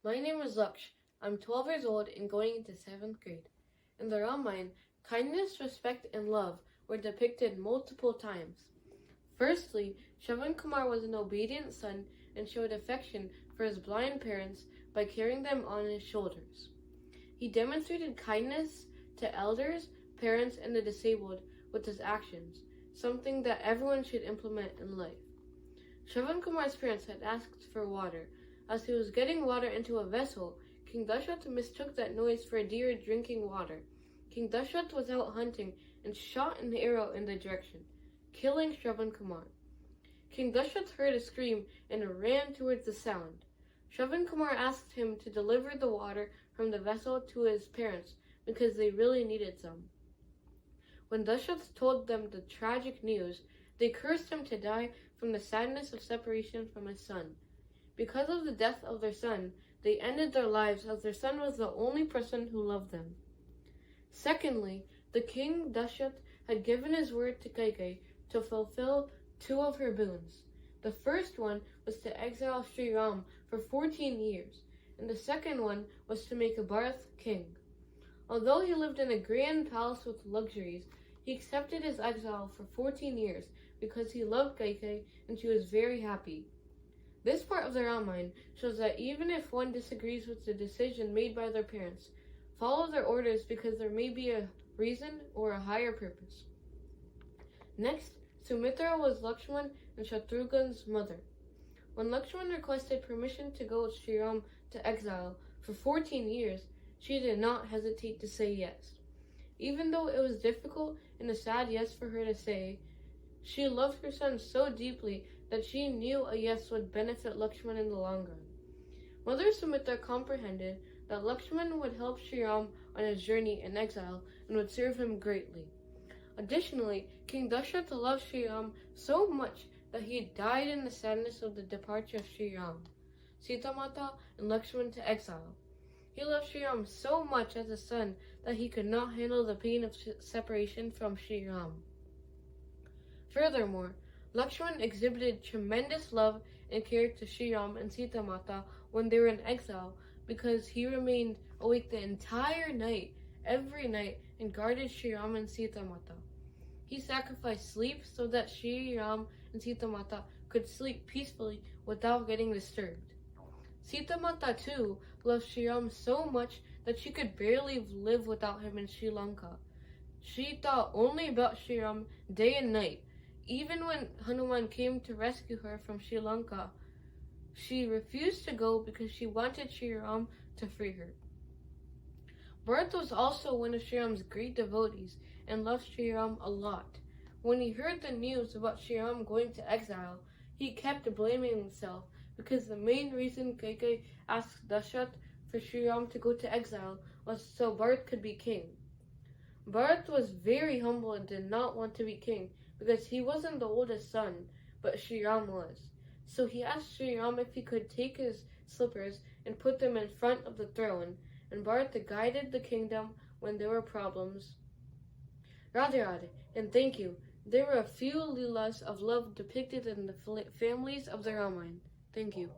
My name is Laksh. I'm 12 years old and going into 7th grade. In the Ramayan, kindness, respect, and love were depicted multiple times. Firstly, Shravan Kumar was an obedient son and showed affection for his blind parents by carrying them on his shoulders. He demonstrated kindness to elders, parents, and the disabled with his actions, something that everyone should implement in life. Shravan Kumar's parents had asked for water. As he was getting water into a vessel, King Dashrath mistook that noise for a deer drinking water. King Dashrath was out hunting and shot an arrow in the direction, killing Shravan Kumar. King Dashrath heard a scream and ran towards the sound. Shravan Kumar asked him to deliver the water from the vessel to his parents because they really needed some. When Dashrath told them the tragic news, they cursed him to die from the sadness of separation from his son. Because of the death of their son, they ended their lives as their son was the only person who loved them. Secondly, the king Dashrath had given his word to Kaikeyi to fulfill 2 of her boons. The first one was to exile Sri Ram for 14 years, and the second one was to make Bharat king. Although he lived in a grand palace with luxuries, he accepted his exile for 14 years because he loved Kaikeyi and she was very happy. This part of the Ramayan shows that even if one disagrees with the decision made by their parents, follow their orders because there may be a reason or a higher purpose. Next, Sumitra was Lakshman and Shatrughan's mother. When Lakshman requested permission to go with Sri Ram to exile for 14 years, she did not hesitate to say yes. Even though it was difficult and a sad yes for her to say, she loved her son so deeply that she knew a yes would benefit Lakshman in the long run. Mother Sumitra comprehended that Lakshman would help Sri Ram on his journey in exile and would serve him greatly. Additionally, King Dashrath loved Sri Ram so much that he died in the sadness of the departure of Sri Ram, Sita Mata, and Lakshman to exile. He loved Sri Ram so much as a son that he could not handle the pain of separation from Sri Ram. Furthermore, Lakshman exhibited tremendous love and care to Sri Ram and Sita Mata when they were in exile because he remained awake the entire night, every night, and guarded Sri Ram and Sita Mata. He sacrificed sleep so that Sri Ram and Sita Mata could sleep peacefully without getting disturbed. Sita Mata too loved Sri Ram so much that she could barely live without him in Sri Lanka. She thought only about Sri Ram day and night. Even when Hanuman came to rescue her from Sri Lanka, she refused to go because she wanted Sri Ram to free her. Bharat was also one of Sri Ram's great devotees and loved Sri Ram a lot. When he heard the news about Sri Ram going to exile, he kept blaming himself because the main reason Kaikeyi asked Dashrath for Sri Ram to go to exile was so Bharat could be king. Bharat was very humble and did not want to be king because he wasn't the oldest son, but Sri Ram was. So he asked Sri Ram if he could take his slippers and put them in front of the throne, and Bharat guided the kingdom when there were problems. Radha Radha, and thank you. There were a few leelas of love depicted in the families of the Ramayan. Thank you.